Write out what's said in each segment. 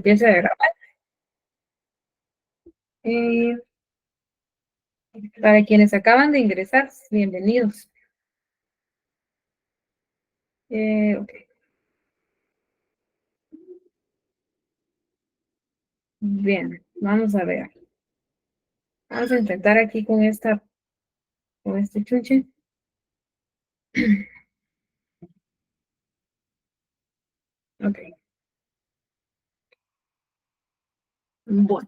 empiece a grabar. Eh, para quienes acaban de ingresar, bienvenidos. Ok. Bien, vamos a ver. Vamos a intentar aquí con este chuche. Ok. Bueno,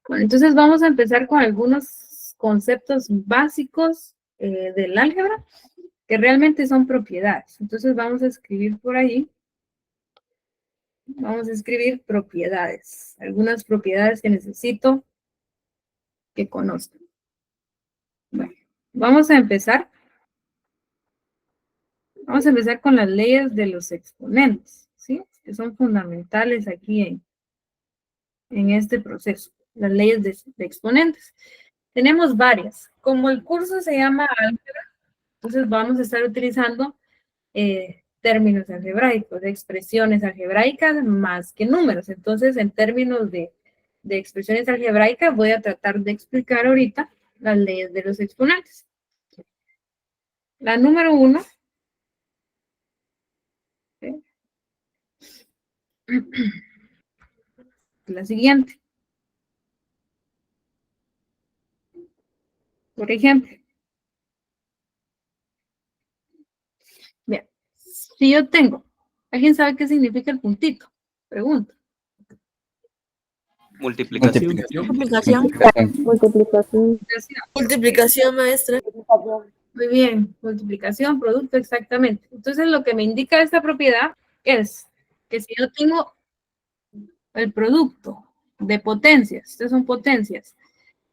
entonces vamos a empezar con algunos conceptos básicos del álgebra que realmente son propiedades. Entonces vamos a escribir por ahí. Vamos a escribir propiedades. Algunas propiedades que necesito que conozcan. Bueno, vamos a empezar. Vamos a empezar con las leyes de los exponentes, ¿sí? Que son fundamentales aquí en este proceso. Las leyes de exponentes. Tenemos varias. Como el curso se llama álgebra, entonces vamos a estar utilizando términos algebraicos, expresiones algebraicas más que números. Entonces, en términos de expresiones algebraicas, voy a tratar de explicar ahorita las leyes de los exponentes. La número 1, ¿sí? La siguiente. Por ejemplo, bien, si yo tengo, ¿alguien sabe qué significa el puntito? Pregunta. Multiplicación. Multiplicación. Multiplicación. Multiplicación, maestra. Muy bien, multiplicación, producto, exactamente. Entonces, lo que me indica esta propiedad es que si yo tengo el producto de potencias, estas son potencias,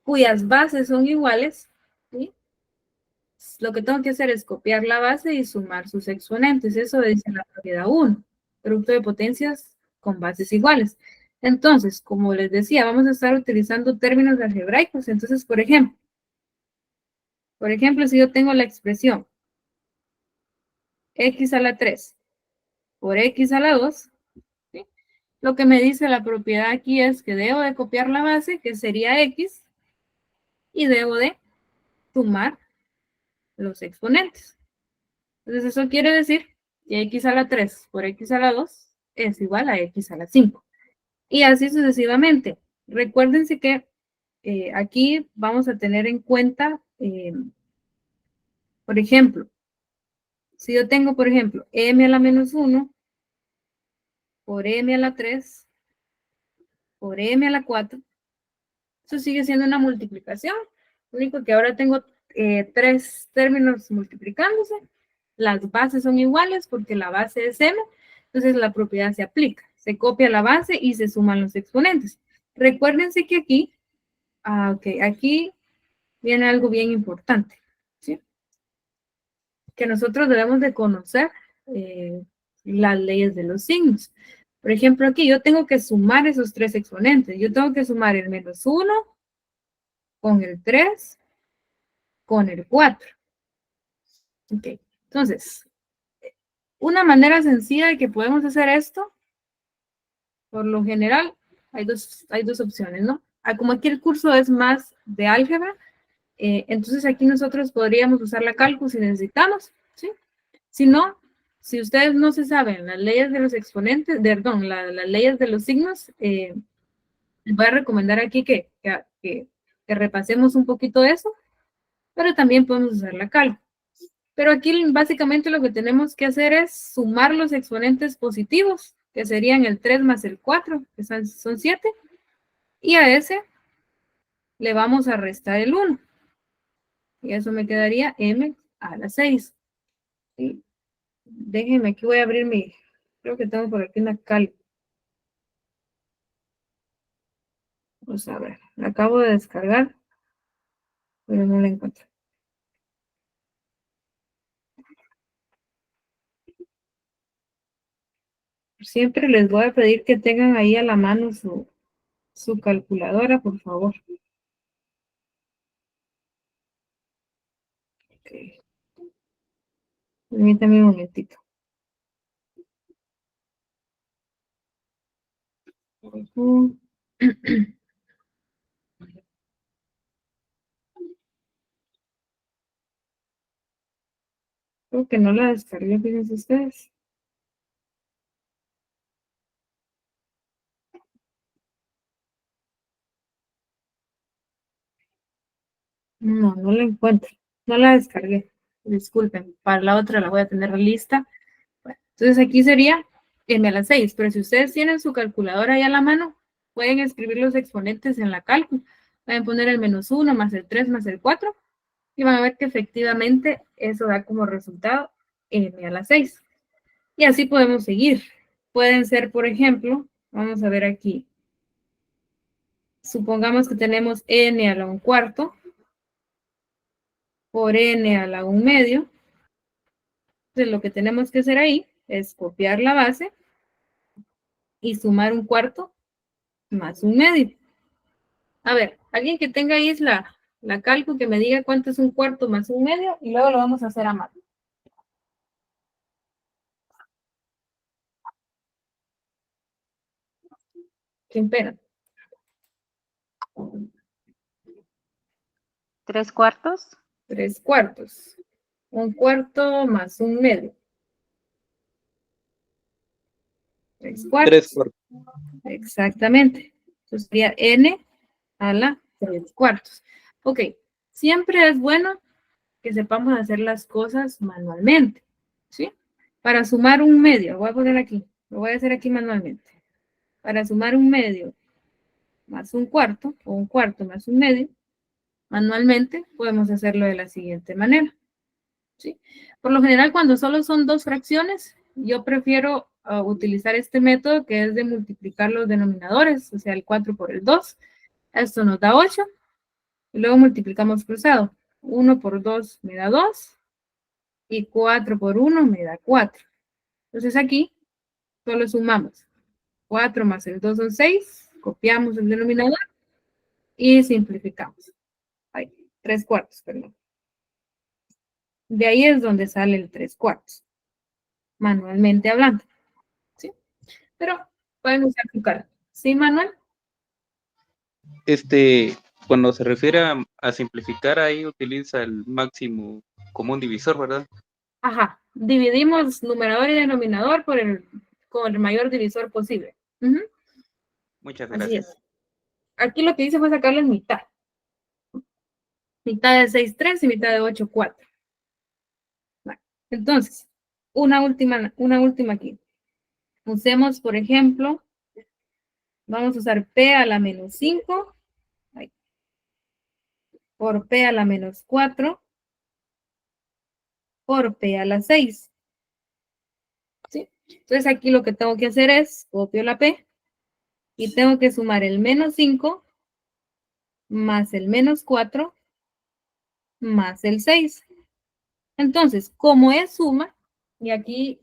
cuyas bases son iguales, ¿sí? Lo que tengo que hacer es copiar la base y sumar sus exponentes. Eso dice la propiedad 1, producto de potencias con bases iguales. Entonces, como les decía, vamos a estar utilizando términos algebraicos. Entonces, por ejemplo, si yo tengo la expresión x a la 3 por x a la 2, ¿sí? Lo que me dice la propiedad aquí es que debo de copiar la base, que sería x, y debo de sumar los exponentes. Entonces, eso quiere decir que x a la 3 por x a la 2 es igual a x a la 5. Y así sucesivamente. Recuérdense que aquí vamos a tener en cuenta, por ejemplo, si yo tengo, por ejemplo, m a la menos 1 por m a la 3 por m a la 4, eso sigue siendo una multiplicación. Lo único que ahora tengo tres términos multiplicándose. Las bases son iguales porque la base es m, entonces la propiedad se aplica. Se copia la base y se suman los exponentes. Recuérdense que aquí, aquí viene algo bien importante, ¿sí? Que nosotros debemos de conocer las leyes de los signos. Por ejemplo, aquí yo tengo que sumar esos tres exponentes. Yo tengo que sumar el menos 1 con el 3 con el 4. Ok, entonces, una manera sencilla de que podemos hacer esto, por lo general, hay dos opciones, ¿no? Como aquí el curso es más de álgebra, entonces aquí nosotros podríamos usar la cálculo si necesitamos, ¿sí? Si no, si ustedes no se saben las leyes de los exponentes, perdón, las leyes de los signos, les voy a recomendar aquí que repasemos un poquito eso, pero también podemos usar la cálculo. Pero aquí básicamente lo que tenemos que hacer es sumar los exponentes positivos, que serían el 3 más el 4, que son 7, y a ese le vamos a restar el 1. Y eso me quedaría m a la 6. ¿Sí? Déjenme, aquí voy a abrir creo que tengo por aquí una cal. Vamos a ver, la acabo de descargar, pero no la encuentro. Siempre les voy a pedir que tengan ahí a la mano su calculadora, por favor. Okay. Permítame un momentito. Creo que no la descargué, fíjense ustedes. No, no la encuentro. No la descargué. Disculpen, para la otra la voy a tener lista. Bueno, entonces aquí sería m a la 6, pero si ustedes tienen su calculadora ahí a la mano, pueden escribir los exponentes en la cálculo. Pueden poner el -1 más el 3 más el 4 y van a ver que efectivamente eso da como resultado m a la 6. Y así podemos seguir. Pueden ser, por ejemplo, vamos a ver aquí. Supongamos que tenemos n a la 1/4 por n a la 1/2. Entonces lo que tenemos que hacer ahí es copiar la base y sumar 1/4 más 1/2. A ver, alguien que tenga ahí es la cálculo que me diga cuánto es 1/4 más 1/2 y luego lo vamos a hacer a mano. ¿Quién pena? 3/4. 3/4. 1/4 más 1/2. 3/4. 3/4. Exactamente. Entonces sería n a la 3/4. Ok, siempre es bueno que sepamos hacer las cosas manualmente, ¿sí? Para sumar 1/2, voy a poner aquí, lo voy a hacer aquí manualmente. Para sumar 1/2 más 1/4, o 1/4 más 1/2, manualmente podemos hacerlo de la siguiente manera, ¿sí? Por lo general, cuando solo son dos fracciones, yo prefiero utilizar este método que es de multiplicar los denominadores, o sea, el 4 por el 2. Esto nos da 8. Y luego multiplicamos cruzado. 1 por 2 me da 2. Y 4 por 1 me da 4. Entonces aquí solo sumamos. 4 más el 2 son 6. Copiamos el denominador y simplificamos. Ahí, 3/4, perdón. De ahí es donde sale el 3/4. Manualmente hablando. ¿Sí? Pero pueden usar su cara. ¿Sí, Manuel? Cuando se refiere a simplificar, ahí utiliza el máximo común divisor, ¿verdad? Ajá. Dividimos numerador y denominador con el mayor divisor posible. Ujú. Muchas Así gracias. es. Aquí lo que hice fue sacarle mitad. Mitad de 6,3 y mitad de 8,4. Bueno, entonces, una última aquí. Usemos, por ejemplo, vamos a usar p a la menos 5 por p a la menos 4 por p a la 6. ¿Sí? Entonces aquí lo que tengo que hacer es, copio la p y tengo que sumar el menos 5 más el menos 4 más el 6. Entonces, como es suma, y aquí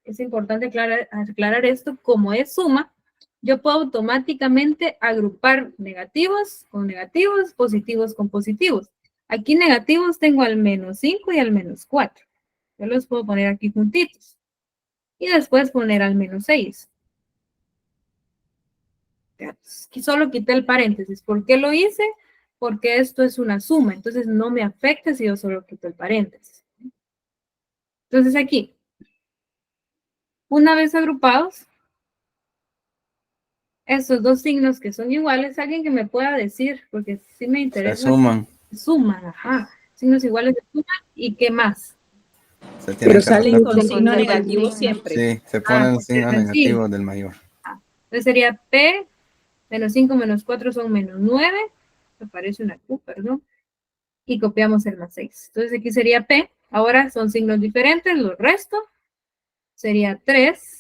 es importante aclarar esto, como es suma, yo puedo automáticamente agrupar negativos con negativos, positivos con positivos. Aquí negativos tengo al menos 5 y al menos 4. Yo los puedo poner aquí juntitos. Y después poner al menos 6. Aquí solo quité el paréntesis. ¿Por qué lo hice? Porque esto es una suma. Entonces no me afecta si yo solo quito el paréntesis. Entonces aquí, una vez agrupados, estos dos signos que son iguales, alguien que me pueda decir, porque sí me Se interesa. suman. Suman, ajá. Signos iguales se suman. ¿Y qué más? Se tienen Pero que salen arreglar. con signo negativo siempre. Sí, se ponen Porque signos es sencillo. negativos del mayor. Entonces sería P, menos 5 menos 4 son menos 9. Me parece una Q, perdón. Y copiamos el más 6. Entonces aquí sería P. Ahora son signos diferentes, los resto. Sería 3.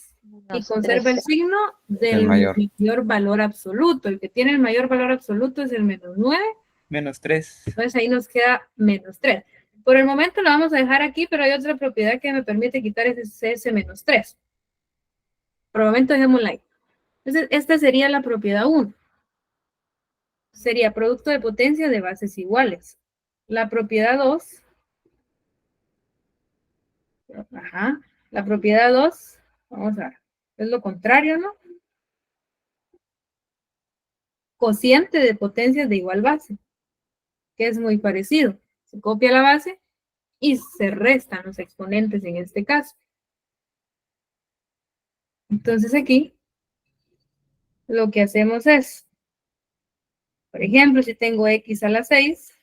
Y conserva el signo del El mayor. mayor valor absoluto. El que tiene el mayor valor absoluto es el menos 9. -3. Entonces ahí nos queda menos 3. Por el momento lo vamos a dejar aquí, pero hay otra propiedad que me permite quitar ese menos 3. Por el momento dejémosla ahí. Entonces esta sería la propiedad 1. Sería producto de potencia de bases iguales. La propiedad 2. Ajá. La propiedad 2, vamos a ver, es lo contrario, ¿no? cociente de potencias de igual base, que es muy parecido. Se copia la base y se restan los exponentes en este caso. Entonces aquí lo que hacemos es, por ejemplo, si tengo x a la 6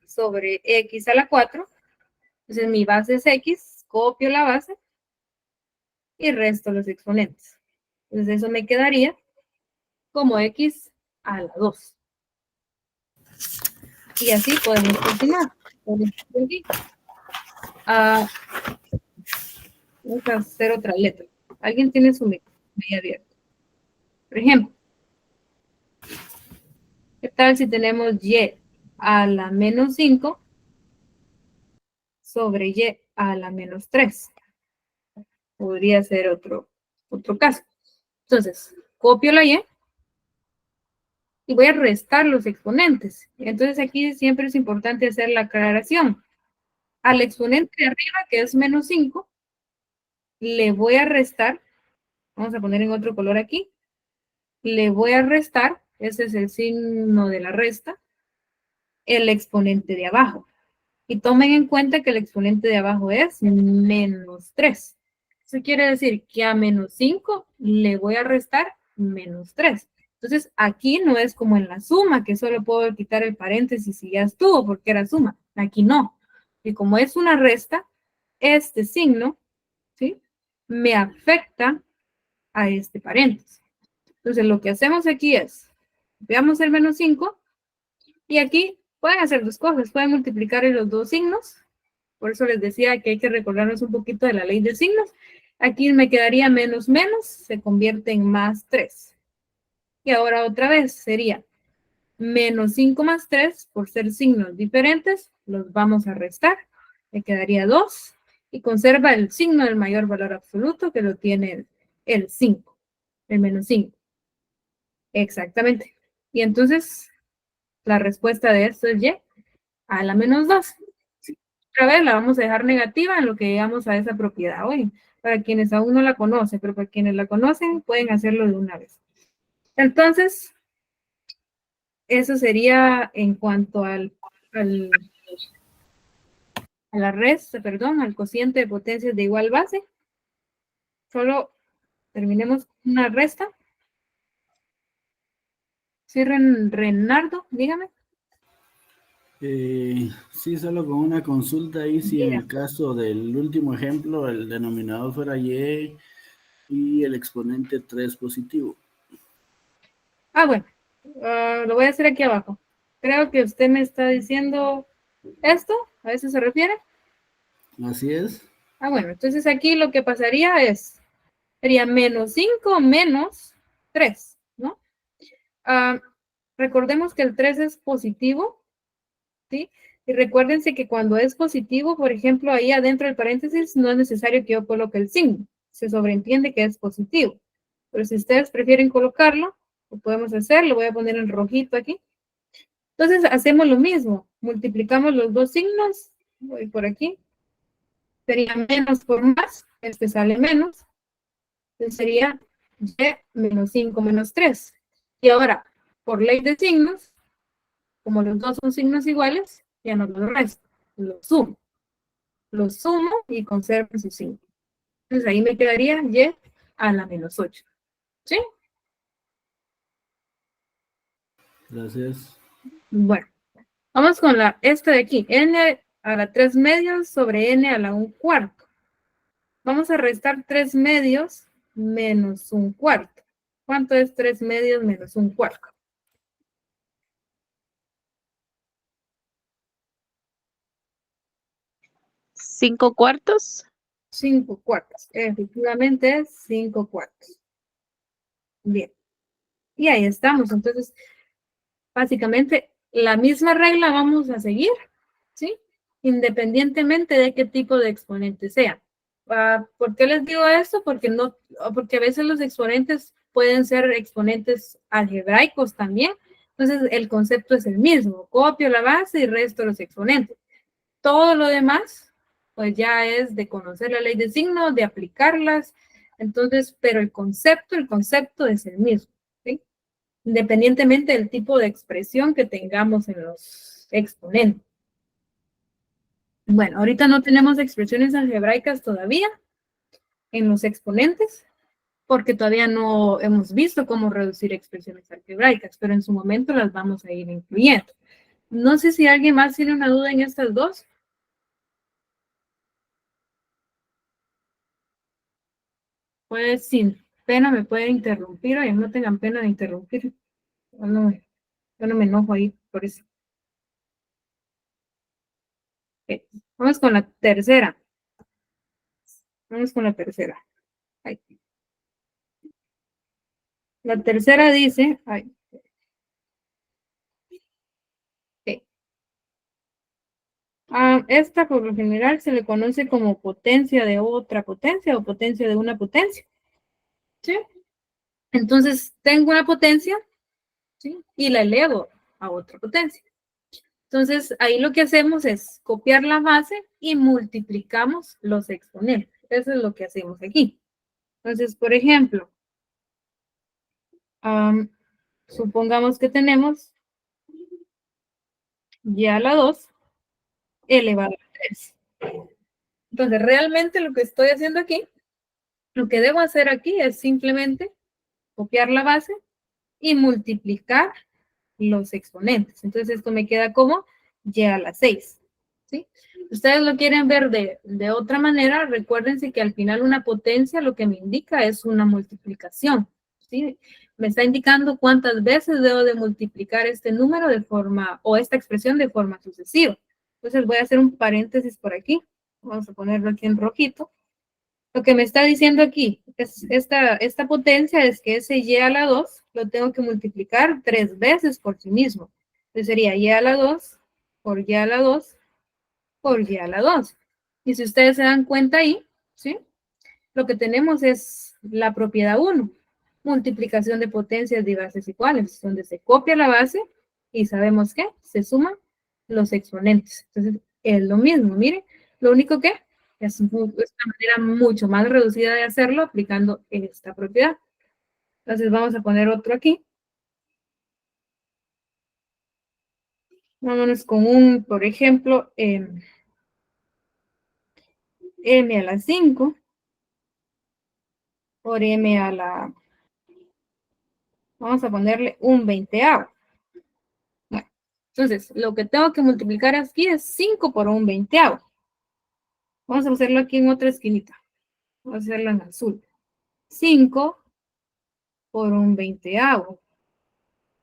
sobre x a la 4, entonces mi base es x, copio la base y resto los exponentes. Entonces eso me quedaría como x a la 2. Y así podemos continuar. Vamos a hacer otra letra. Alguien tiene su micrófono ahí abierto. Por ejemplo, ¿qué tal si tenemos y a la menos 5 sobre y a la menos 3? Podría ser otro caso. Entonces, copio la y voy a restar los exponentes. Entonces aquí siempre es importante hacer la aclaración. Al exponente de arriba, que es menos 5, le voy a restar, vamos a poner en otro color aquí, le voy a restar, ese es el signo de la resta, el exponente de abajo. Y tomen en cuenta que el exponente de abajo es menos 3. Eso quiere decir que a menos 5 le voy a restar menos 3. Entonces, aquí no es como en la suma, que solo puedo quitar el paréntesis y ya estuvo, porque era suma. Aquí no. Y como es una resta, este signo, ¿sí?, me afecta a este paréntesis. Entonces, lo que hacemos aquí es, veamos el menos 5, y aquí pueden hacer dos cosas. Pueden multiplicar en los dos signos. Por eso les decía que hay que recordarnos un poquito de la ley de signos. Aquí me quedaría menos menos, se convierte en más 3. Y ahora otra vez sería menos 5 más 3, por ser signos diferentes, los vamos a restar. Me quedaría 2 y conserva el signo del mayor valor absoluto, que lo tiene el 5, el menos 5. Exactamente. Y entonces, la respuesta de esto es y a la menos 2. Otra vez la vamos a dejar negativa en lo que llegamos a esa propiedad hoy. Para quienes aún no la conocen, pero para quienes la conocen, pueden hacerlo de una vez. Entonces, eso sería en cuanto a la resta, perdón, al cociente de potencias de igual base. Solo terminemos una resta. Sí, Renardo, dígame. Sí, solo con una consulta ahí, si en Diga. el caso del último ejemplo, el denominador fuera y el exponente 3 positivo. Bueno, lo voy a hacer aquí abajo. Creo que usted me está diciendo esto, ¿a eso se refiere? Así es. Bueno, entonces aquí lo que pasaría sería menos 5 menos 3, ¿no? Recordemos que el 3 es positivo, ¿sí? Y recuérdense que cuando es positivo, por ejemplo, ahí adentro del paréntesis, no es necesario que yo coloque el signo. Se sobreentiende que es positivo. Pero si ustedes prefieren colocarlo, lo podemos hacer. Lo voy a poner en rojito aquí. Entonces, hacemos lo mismo. Multiplicamos los dos signos. Voy por aquí. Sería menos por más. Este sale menos. Entonces sería y menos 5 menos 3. Y ahora, por ley de signos, como los dos son signos iguales, ya no los resto, los sumo. Los sumo y conservo su signo. Entonces ahí me quedaría y a la menos 8. ¿Sí? Gracias. Bueno, vamos con esta de aquí. N a la 3 medios sobre N a la 1 cuarto. Vamos a restar 3 medios menos 1 cuarto. ¿Cuánto es 3 medios menos 1 cuarto? 5 cuartos. 5 cuartos. Efectivamente es 5 cuartos. Bien. Y ahí estamos. Entonces, básicamente, la misma regla vamos a seguir, ¿sí? Independientemente de qué tipo de exponente sea. ¿Por qué les digo esto? Porque a veces los exponentes pueden ser exponentes algebraicos también. Entonces, el concepto es el mismo. Copio la base y resto los exponentes. Todo lo demás, pues ya es de conocer la ley de signos, de aplicarlas. Entonces, pero el concepto es el mismo, ¿sí? independientemente del tipo de expresión que tengamos en los exponentes. Bueno, ahorita no tenemos expresiones algebraicas todavía en los exponentes, porque todavía no hemos visto cómo reducir expresiones algebraicas, pero en su momento las vamos a ir incluyendo. No sé si alguien más tiene una duda en estas dos. Pues sin pena me puede interrumpir, oye, no tengan pena de interrumpir. Yo no me enojo ahí por eso. Ok, vamos con la tercera. Vamos con la tercera. Ahí. La tercera dice, ay, ok. Esta por lo general se le conoce como potencia de otra potencia o potencia de una potencia. ¿Sí? Entonces tengo una potencia, ¿sí? Y la elevo a otra potencia. Entonces ahí lo que hacemos es copiar la base y multiplicamos los exponentes. Eso es lo que hacemos aquí. Entonces, por ejemplo, supongamos que tenemos y a la 2 elevado a 3. Entonces, realmente lo que estoy haciendo aquí, lo que debo hacer aquí es simplemente copiar la base y multiplicar los exponentes. Entonces, esto me queda como y a la 6. ¿Sí? Ustedes lo quieren ver de otra manera, recuérdense que al final una potencia lo que me indica es una multiplicación. ¿Sí? Me está indicando cuántas veces debo de multiplicar este número de forma, o esta expresión de forma sucesiva. Entonces voy a hacer un paréntesis por aquí. Vamos a ponerlo aquí en rojito. Lo que me está diciendo aquí, es esta potencia es que ese y a la 2 lo tengo que multiplicar 3 veces por sí mismo. Entonces sería y a la 2 por y a la 2 por y a la 2. Y si ustedes se dan cuenta ahí, ¿sí? Lo que tenemos es la propiedad 1, multiplicación de potencias de bases iguales, donde se copia la base y sabemos que se suman los exponentes. Entonces, es lo mismo, miren, lo único que es una manera mucho más reducida de hacerlo aplicando esta propiedad. Entonces, vamos a poner otro aquí. Vámonos con un, por ejemplo, m a la 5 por m a la... Vamos a ponerle un 20avo. Bueno, entonces, lo que tengo que multiplicar aquí es 5 por un 20avo. Vamos a hacerlo aquí en otra esquinita. Vamos a hacerlo en azul. 5 por un 20avo.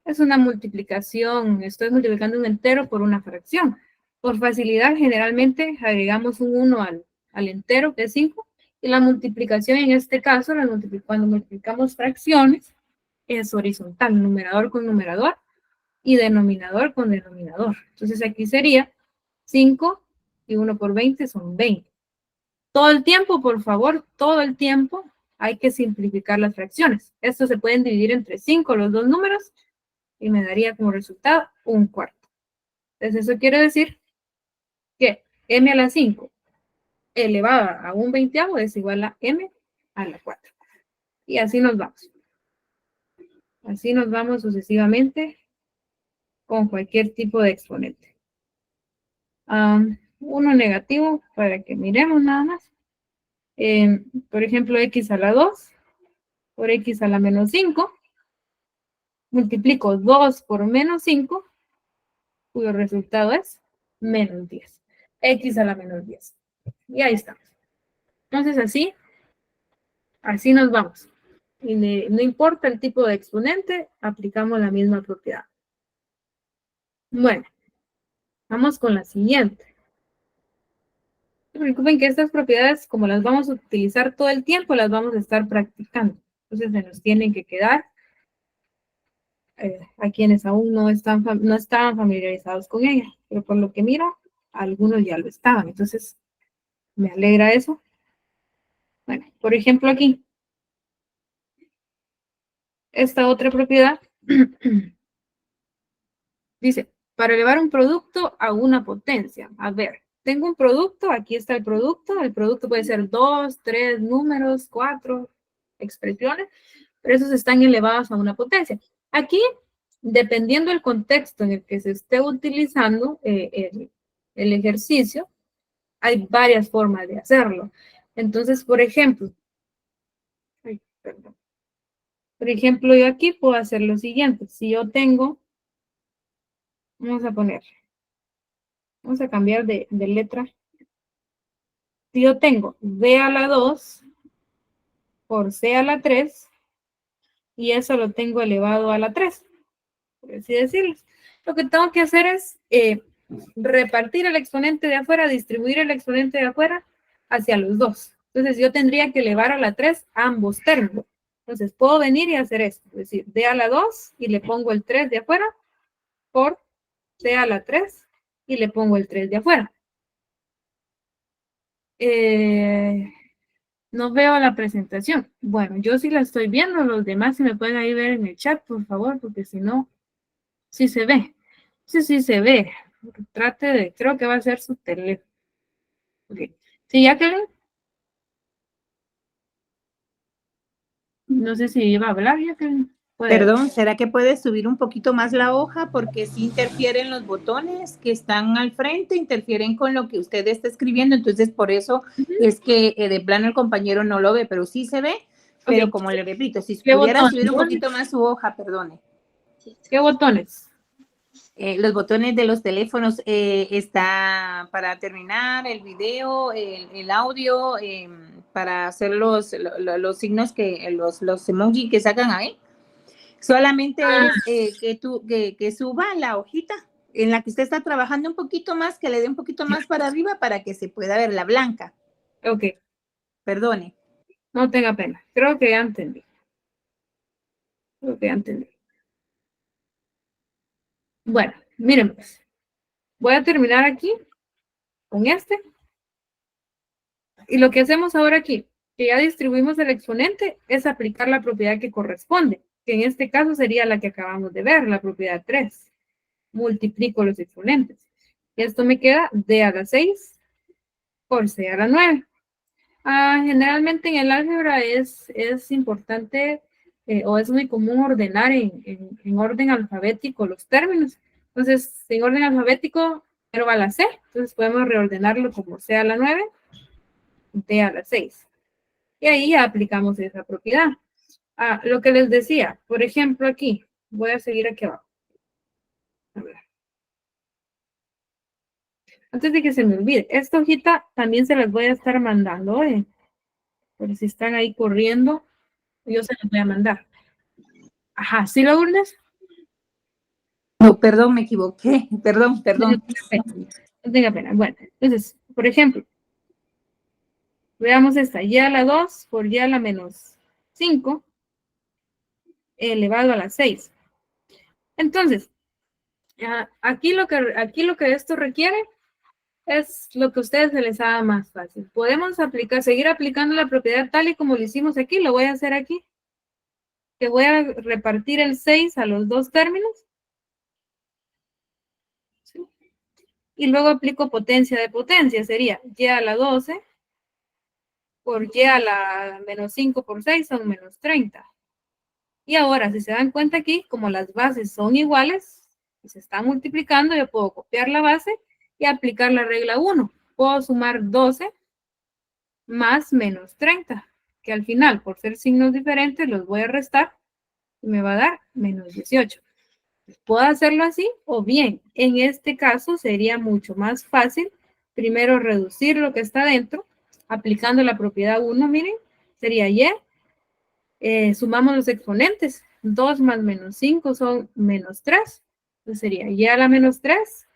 Es una multiplicación. Estoy multiplicando un entero por una fracción. Por facilidad, generalmente agregamos un 1 al entero, que es 5. Y la multiplicación en este caso, cuando multiplicamos fracciones, es horizontal, numerador con numerador y denominador con denominador. Entonces aquí sería 5 y 1 por 20 son 20. Todo el tiempo, por favor, todo el tiempo hay que simplificar las fracciones. Estos se pueden dividir entre 5 los dos números y me daría como resultado un cuarto. Entonces eso quiere decir que m a la 5 elevada a un 20avo es igual a m a la 4. Y así nos vamos. Así nos vamos sucesivamente con cualquier tipo de exponente. Uno negativo para que miremos nada más. Por ejemplo, x a la 2 por x a la menos 5. Multiplico 2 por menos 5, cuyo resultado es menos 10. X a la menos 10. Y ahí estamos. Entonces así nos vamos. Y no importa el tipo de exponente, aplicamos la misma propiedad. Bueno, vamos con la siguiente. No se preocupen que estas propiedades, como las vamos a utilizar todo el tiempo, las vamos a estar practicando. Entonces se nos tienen que quedar a quienes aún no estaban familiarizados con ella. Pero por lo que miro, algunos ya lo estaban. Entonces, me alegra eso. Bueno, por ejemplo aquí, esta otra propiedad dice, para elevar un producto a una potencia. A ver, tengo un producto, aquí está el producto puede ser 2, 3 números, 4 expresiones, pero esos están elevados a una potencia. Aquí, dependiendo del contexto en el que se esté utilizando el ejercicio, hay varias formas de hacerlo. Entonces, por ejemplo, yo aquí puedo hacer lo siguiente. Si yo tengo, vamos a cambiar de letra. Si yo tengo b a la 2 por c a la 3, y eso lo tengo elevado a la 3, por así decirlo. Lo que tengo que hacer es repartir el exponente de afuera, distribuir el exponente de afuera hacia los dos. Entonces yo tendría que elevar a la 3 ambos términos. Entonces puedo venir y hacer esto, es decir, d a la 2 y le pongo el 3 de afuera por c a la 3 y le pongo el 3 de afuera. No veo la presentación. Bueno, yo sí la estoy viendo. Los demás, si me pueden ahí ver en el chat, por favor, porque si no, sí se ve. Sí se ve. Trate de, creo que va a ser su teléfono. Okay. ¿Sí, Jacqueline? No sé si iba a hablar, Jacqueline. Perdón, ¿será que puedes subir un poquito más la hoja? Porque si interfieren los botones que están al frente, interfieren con lo que usted está escribiendo, entonces por eso es que de plano el compañero no lo ve, pero sí se ve, pero como le repito, si pudiera subir un poquito más su hoja, perdone. ¿Qué botones? Los botones de los teléfonos está para terminar el video, el audio, para hacer los signos los emojis que sacan ahí. Solamente es que suba la hojita en la que usted está trabajando un poquito más, que le dé un poquito más para arriba para que se pueda ver la blanca. Ok. Perdone. No tenga pena. Creo que ya entendí. Bueno, miren pues. Voy a terminar aquí con este. Y lo que hacemos ahora aquí, que ya distribuimos el exponente, es aplicar la propiedad que corresponde, que en este caso sería la que acabamos de ver, la propiedad 3. Multiplico los exponentes. Y esto me queda d a la 6 por c a la 9. Generalmente en el álgebra es importante o es muy común ordenar en orden alfabético los términos. Entonces, en orden alfabético, primero va la c, entonces podemos reordenarlo como c a la 9, d a la 6. Y ahí ya aplicamos esa propiedad. Lo que les decía, por ejemplo aquí, voy a seguir aquí abajo. A ver. Antes de que se me olvide, esta hojita también se las voy a estar mandando, por si están ahí corriendo, yo se las voy a mandar. Ajá, ¿sí, Lourdes? No, perdón, me equivoqué. Perdón. No tenga pena. Bueno, entonces, por ejemplo, veamos esta, y a la 2 por y a la menos 5 elevado a la 6. Entonces, aquí lo que esto requiere es lo que a ustedes se les haga más fácil. Podemos seguir aplicando la propiedad tal y como lo hicimos aquí, lo voy a hacer aquí. Que voy a repartir el 6 a los dos términos. ¿Sí? Y luego aplico potencia de potencia, sería y a la 12 por y a la menos 5 por 6 son menos 30. Y ahora, si se dan cuenta aquí, como las bases son iguales, y se están multiplicando, yo puedo copiar la base y aplicar la regla 1. Puedo sumar 12 más menos 30, que al final, por ser signos diferentes, los voy a restar y me va a dar menos 18. Puedo hacerlo así, o bien, en este caso sería mucho más fácil, primero reducir lo que está dentro, aplicando la propiedad 1, miren, sería y, sumamos los exponentes, 2 más menos 5 son menos 3, entonces sería y a la menos 3,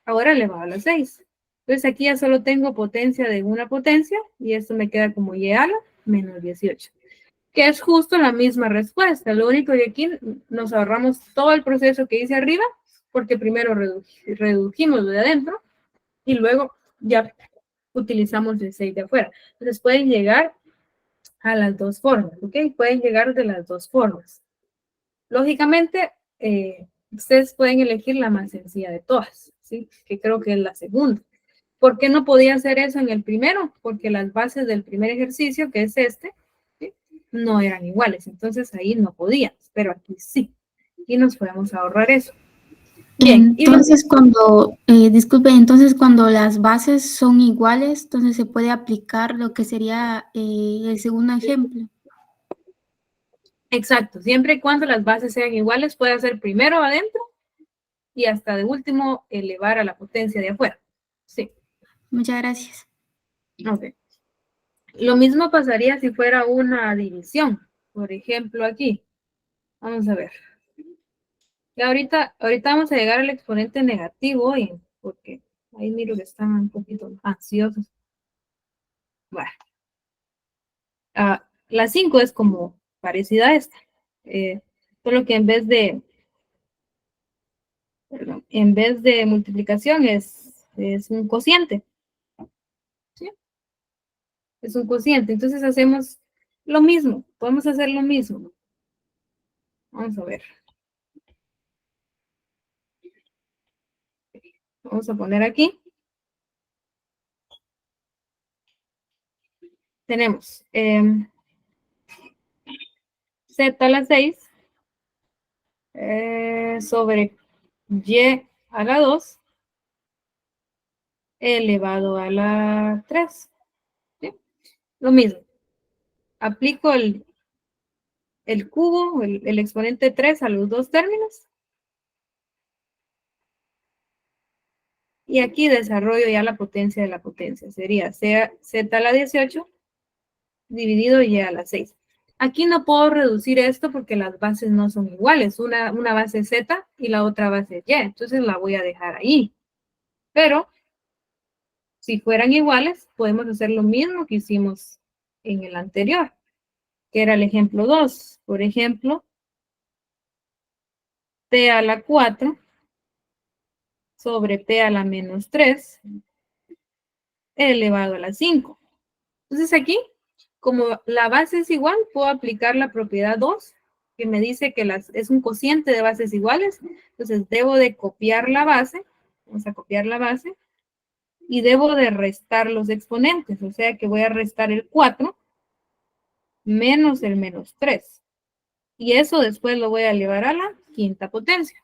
ahora elevado a la 6. Entonces aquí ya solo tengo potencia de una potencia, y esto me queda como y a la menos 18. Que es justo la misma respuesta. Lo único que aquí nos ahorramos todo el proceso que hice arriba, porque primero redujimos lo de adentro y luego ya utilizamos el 6 de afuera. Entonces pueden llegar a las dos formas, ¿ok? Pueden llegar de las dos formas. Lógicamente, ustedes pueden elegir la más sencilla de todas, ¿sí? Que creo que es la segunda. ¿Por qué no podía hacer eso en el primero? Porque las bases del primer ejercicio, que es este, ¿sí? no eran iguales. Entonces ahí no podíamos, pero aquí sí. Y nos podemos ahorrar eso. Bien, y Entonces, cuando, disculpe, entonces cuando las bases son iguales, entonces se puede aplicar lo que sería el segundo ejemplo. exacto, siempre y cuando las bases sean iguales, puede hacer primero adentro y hasta de último elevar a la potencia de afuera. Sí. Muchas gracias. Ok. Lo mismo pasaría si fuera una división. Por ejemplo, aquí. Vamos a ver. Y ahorita vamos a llegar al exponente negativo hoy, porque ahí miro que están un poquito ansiosos. Bueno. La 5 es como parecida a esta. Solo que en vez de multiplicación es un cociente. ¿Sí? Es un cociente. Entonces hacemos lo mismo. Podemos hacer lo mismo. Vamos a ver. Vamos a poner aquí. Tenemos z a la 6 sobre y a la 2 elevado a la 3. ¿Sí? Lo mismo. Aplico el cubo, el exponente 3 a los dos términos. Y aquí desarrollo ya la potencia de la potencia. Sería z a la 18 dividido y a la 6. Aquí no puedo reducir esto porque las bases no son iguales. Una base es z y la otra base es y. Entonces la voy a dejar ahí. Pero si fueran iguales, podemos hacer lo mismo que hicimos en el anterior, que era el ejemplo 2. Por ejemplo, t a la 4 sobre t a la menos 3 elevado a la 5. Entonces aquí, como la base es igual, puedo aplicar la propiedad 2, que me dice que es un cociente de bases iguales. Entonces debo de copiar la base. Vamos a copiar la base. Y debo de restar los exponentes. O sea que voy a restar el 4 menos el menos 3. Y eso después lo voy a elevar a la quinta potencia.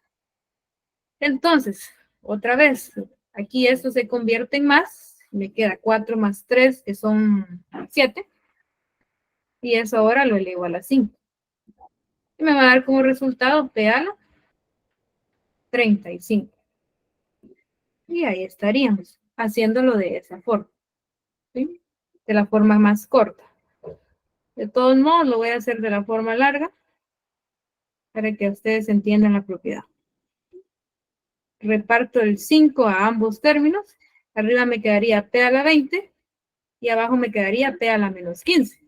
Entonces, otra vez, aquí esto se convierte en más. Me queda 4 más 3, que son 7. Y eso ahora lo elevo a la 5. Y me va a dar como resultado P a la 35. Y ahí estaríamos, haciéndolo de esa forma. ¿Sí? De la forma más corta. De todos modos, lo voy a hacer de la forma larga para que ustedes entiendan la propiedad. Reparto el 5 a ambos términos. Arriba me quedaría P a la 20 y abajo me quedaría P a la menos 15.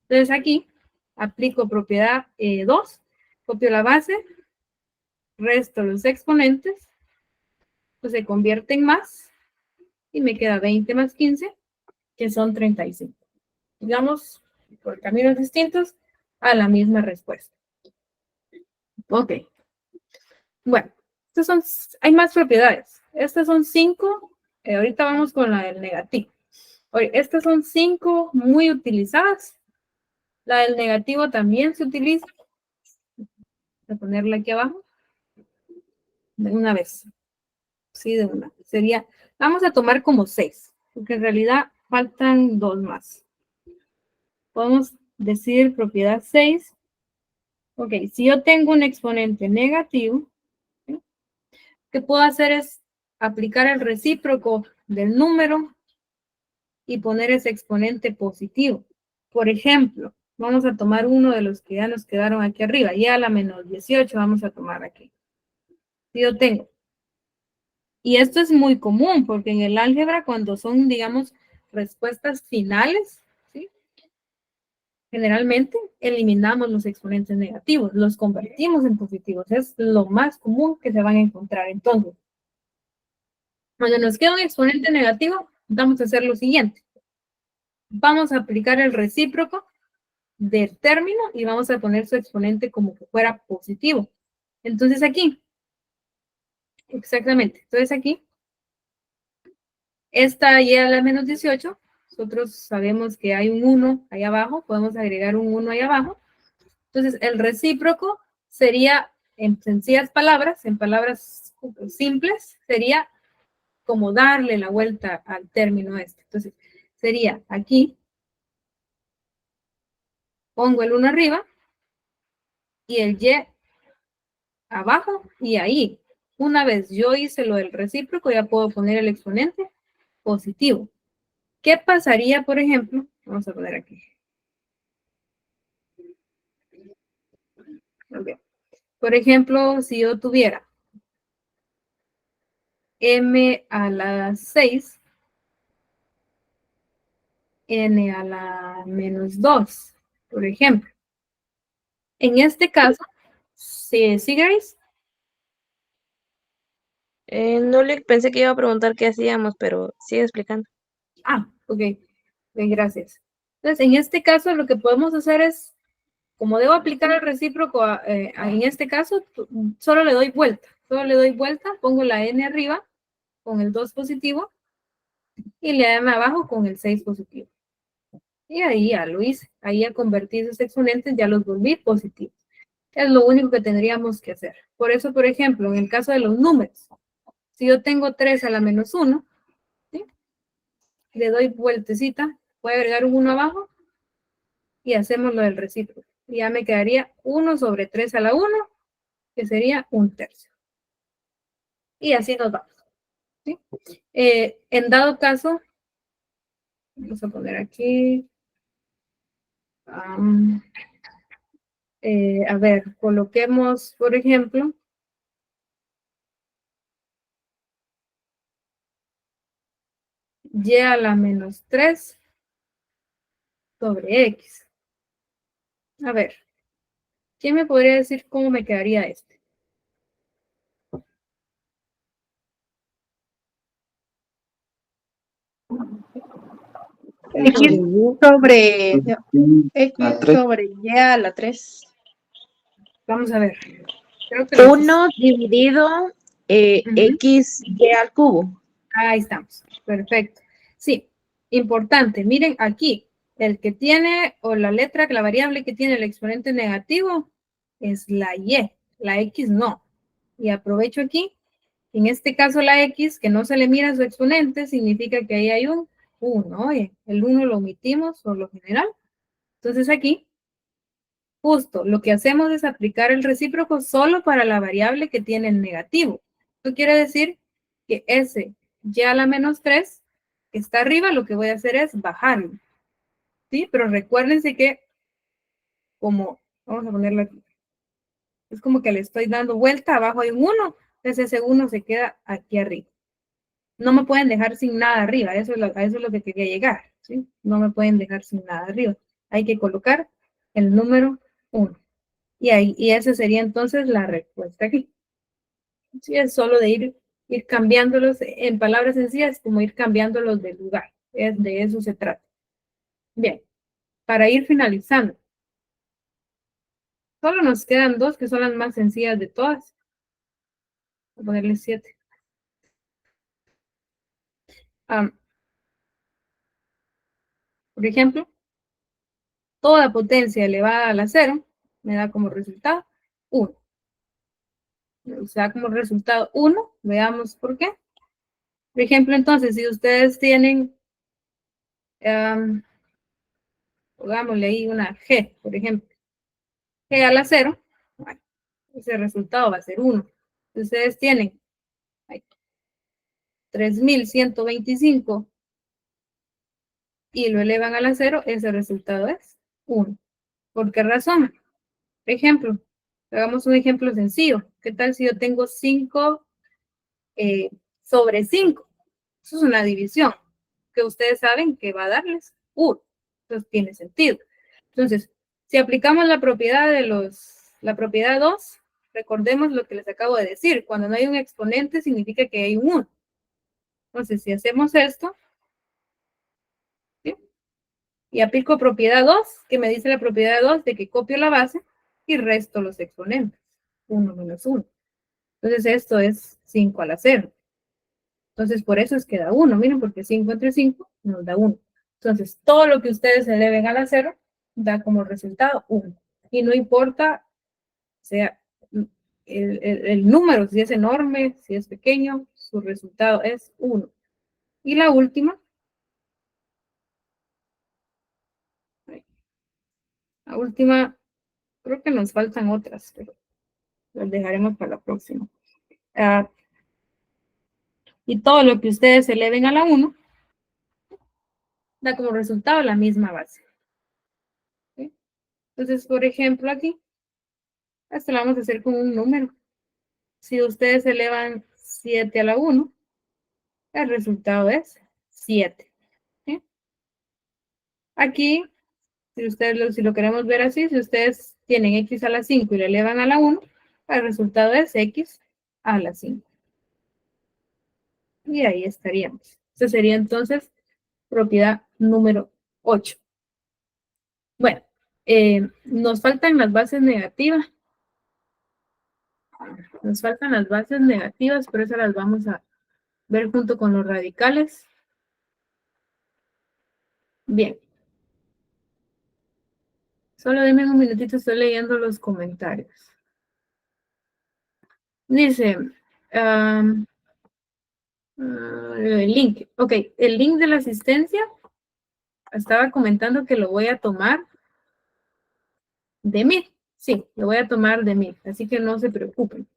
Entonces aquí aplico propiedad 2, copio la base, resto los exponentes, pues se convierte en más y me queda 20 más 15, que son 35. Digamos, por caminos distintos, a la misma respuesta. Ok. Bueno, hay más propiedades. Estas son 5. Ahorita vamos con la del negativo. Oye, estas son 5 muy utilizadas. La del negativo también se utiliza. Voy a ponerla aquí abajo. De una vez. Sí, de una. Vamos a tomar como 6, porque en realidad faltan 2 más. Podemos decir propiedad 6. Ok, si yo tengo un exponente negativo, ¿sí? Lo que puedo hacer es aplicar el recíproco del número y poner ese exponente positivo. Por ejemplo, vamos a tomar uno de los que ya nos quedaron aquí arriba. Y a la menos 18 vamos a tomar aquí. Si yo tengo. Y esto es muy común porque en el álgebra cuando son, digamos, respuestas finales, ¿sí? Generalmente eliminamos los exponentes negativos, los convertimos en positivos. Es lo más común que se van a encontrar. Entonces, cuando nos queda un exponente negativo, vamos a hacer lo siguiente. Vamos a aplicar el recíproco del término y vamos a poner su exponente como que fuera positivo. Entonces aquí, exactamente, entonces aquí, esta y a la menos 18 nosotros sabemos que hay un 1 ahí abajo, podemos agregar un 1 ahí abajo. Entonces, el recíproco sería, en sencillas palabras, en palabras simples, sería como darle la vuelta al término este. Entonces, sería aquí, pongo el 1 arriba y el y abajo y ahí. Una vez yo hice lo del recíproco, ya puedo poner el exponente positivo. ¿Qué pasaría, por ejemplo? Vamos a poner aquí. Okay. Por ejemplo, si yo tuviera m a la 6, n a la menos 2, por ejemplo. En este caso, ¿sí, Grace? No le pensé que iba a preguntar qué hacíamos, pero sigue explicando. Ah, ok. Bien, gracias. Entonces, en este caso, lo que podemos hacer es, como debo aplicar el recíproco en este caso, solo le doy vuelta. Solo le doy vuelta, pongo la n arriba con el 2 positivo y la m abajo con el 6 positivo. Y ahí ya lo hice. Ahí ya convertí esos exponentes, ya los volví positivos. Es lo único que tendríamos que hacer. Por eso, por ejemplo, en el caso de los números, si yo tengo 3 a la menos 1, ¿sí? Le doy vueltecita, voy a agregar un 1 abajo y hacemos lo del recíproco. Y ya me quedaría 1 sobre 3 a la 1, que sería 1/3. Y así nos vamos. ¿Sí? En dado caso, vamos a poner aquí, a ver, coloquemos, por ejemplo, y a la menos 3 sobre x. A ver, ¿quién me podría decir cómo me quedaría este? X sobre X sobre Y a la 3. Vamos a ver. Creo que 1 dividido X Y al cubo. ahí estamos. Perfecto. Sí, importante. Miren aquí, el que tiene, o la letra, la variable que tiene el exponente negativo es la Y. La X no. Y aprovecho aquí. En este caso la X, que no se le mira su exponente, significa que ahí hay un 1. Oye, el 1 lo omitimos por lo general. Entonces aquí, justo, lo que hacemos es aplicar el recíproco solo para la variable que tiene el negativo. Esto quiere decir que ese y a la menos 3 que está arriba, lo que voy a hacer es bajarlo. ¿Sí? Pero recuérdense que, como, vamos a ponerlo aquí, es como que le estoy dando vuelta, abajo hay un 1, entonces ese 1 se queda aquí arriba. No me pueden dejar sin nada arriba, eso es lo que quería llegar, ¿sí? No me pueden dejar sin nada arriba. Hay que colocar el número 1. Y esa sería entonces la respuesta aquí. Sí, es solo de ir cambiándolos, en palabras sencillas, como ir cambiándolos de lugar. De eso se trata. Bien, para ir finalizando. Solo nos quedan dos que son las más sencillas de todas. Voy a ponerle 7. Por ejemplo, toda potencia elevada a la 0 me da como resultado 1. O sea, como resultado 1. Veamos por qué. Por ejemplo, entonces, si ustedes tienen, pongámosle ahí una G, por ejemplo. G a la 0, bueno, ese resultado va a ser 1. Si ustedes tienen 3125 y lo elevan a la 0, ese resultado es 1. ¿Por qué razón? Por ejemplo, hagamos un ejemplo sencillo. ¿Qué tal si yo tengo 5 sobre 5? Eso es una división que ustedes saben que va a darles 1. Entonces tiene sentido. Entonces, si aplicamos la propiedad la propiedad 2, recordemos lo que les acabo de decir. Cuando no hay un exponente significa que hay un 1. Entonces, si hacemos esto, ¿sí? Y aplico propiedad 2, que me dice la propiedad 2 de que copio la base y resto los exponentes. 1 menos 1. Entonces, esto es 5 a la 0. Entonces, por eso es que da 1. Miren, porque 5 entre 5 nos da 1. Entonces, todo lo que ustedes eleven a la 0 da como resultado 1. Y no importa, sea el número, si es enorme, si es pequeño, su resultado es 1. Y la última, creo que nos faltan otras, pero las dejaremos para la próxima. Y todo lo que ustedes eleven a la 1 da como resultado la misma base. ¿Sí? Entonces, por ejemplo, aquí, esto lo vamos a hacer con un número. Si ustedes elevan 7 a la 1, el resultado es 7. ¿Sí? Aquí, si lo queremos ver así, si ustedes tienen x a la 5 y lo elevan a la 1, el resultado es x a la 5. Y ahí estaríamos. Esa sería entonces propiedad número 8. Bueno, nos faltan las bases negativas. Nos faltan las bases negativas, pero esas las vamos a ver junto con los radicales. Bien. Solo denme un minutito, estoy leyendo los comentarios. Dice, el link. Ok, el link de la asistencia, estaba comentando que lo voy a tomar de Meet. Sí, lo voy a tomar de Meet, así que no se preocupen.